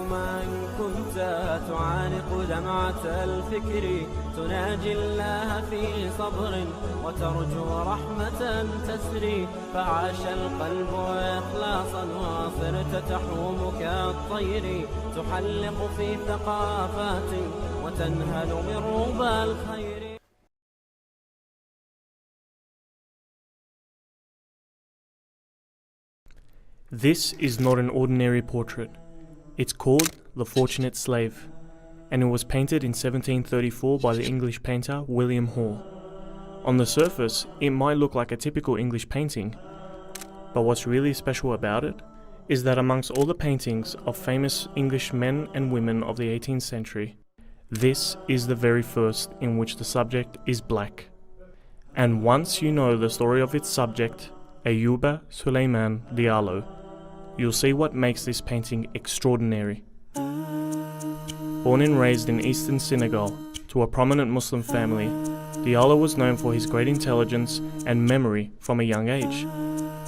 اللهم إن كنت تعانق دمعة الفكر تناجي الله في صبر وترجو رحمة تسري، فعاش القلب إخلاصا وصرت تحوم كالطير تحلق في ثقافات وتنهل من ربى الخير. This is not an ordinary portrait. It's called The Fortunate Slave, and it was painted in 1734 by the English painter William Hall. On the surface, it might look like a typical English painting, but what's really special about it is that amongst all the paintings of famous English men and women of the 18th century, this is the very first in which the subject is black. And once you know the story of its subject, Ayuba Suleiman Diallo, you'll see what makes this painting extraordinary. Born and raised in eastern Senegal to a prominent Muslim family, Diallo was known for his great intelligence and memory from a young age.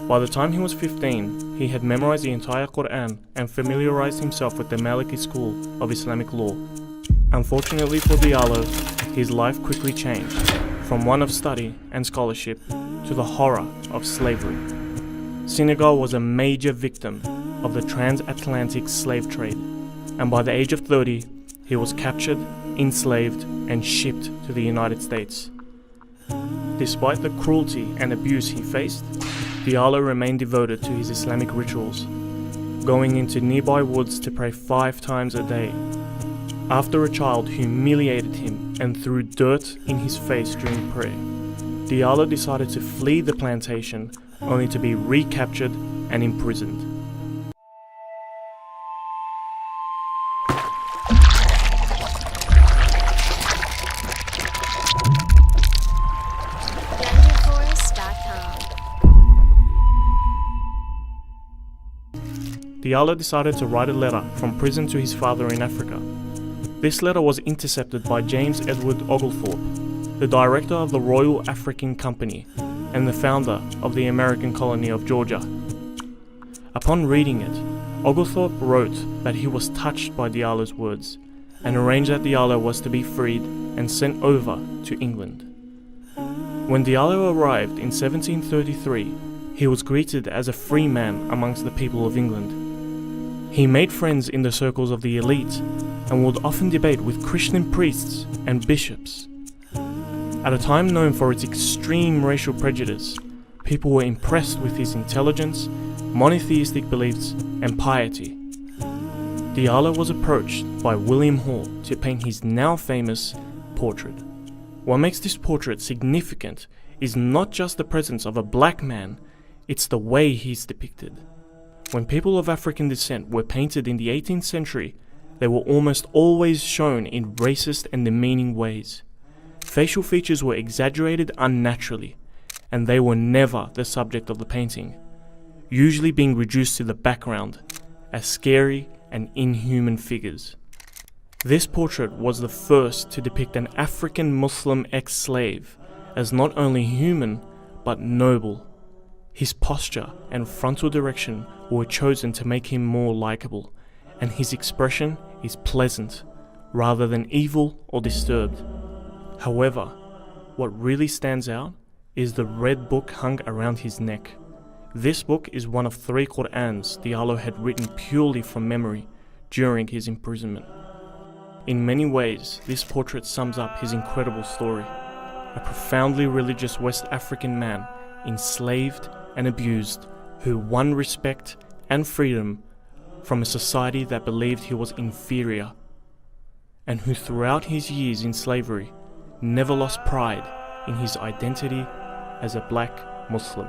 By the time he was 15, he had memorized the entire Quran and familiarized himself with the Maliki school of Islamic law. Unfortunately for Diallo, his life quickly changed from one of study and scholarship to the horror of slavery. Senegal was a major victim of the transatlantic slave trade, and by the age of 30, he was captured, enslaved, and shipped to the United States. Despite the cruelty and abuse he faced, Diallo remained devoted to his Islamic rituals, going into nearby woods to pray 5 times a day. After a child humiliated him and threw dirt in his face during prayer, Diallo decided to flee the plantation only to be recaptured and imprisoned. Diallo decided to write a letter from prison to his father in Africa. This letter was intercepted by James Edward Oglethorpe, the director of the Royal African Company and the founder of the American colony of Georgia. Upon reading it, Oglethorpe wrote that he was touched by Diallo's words and arranged that Diallo was to be freed and sent over to England. When Diallo arrived in 1733, he was greeted as a free man amongst the people of England. He made friends in the circles of the elite and would often debate with Christian priests and bishops. At a time known for its extreme racial prejudice, people were impressed with his intelligence, monotheistic beliefs, and piety. Diallo was approached by William Hall to paint his now famous portrait. What makes this portrait significant is not just the presence of a black man, it's the way he's depicted. When people of African descent were painted in the 18th century, they were almost always shown in racist and demeaning ways. Facial features were exaggerated unnaturally, and they were never the subject of the painting, usually being reduced to the background as scary and inhuman figures. This portrait was the first to depict an African Muslim ex-slave as not only human, but noble. His posture and frontal direction were chosen to make him more likable, and his expression is pleasant, rather than evil or disturbed. However, what really stands out is the red book hung around his neck. This book is one of 3 Qur'ans Diallo had written purely from memory during his imprisonment. In many ways, this portrait sums up his incredible story. A profoundly religious West African man, enslaved and abused, who won respect and freedom from a society that believed he was inferior, and who throughout his years in slavery never lost pride in his identity as a black Muslim.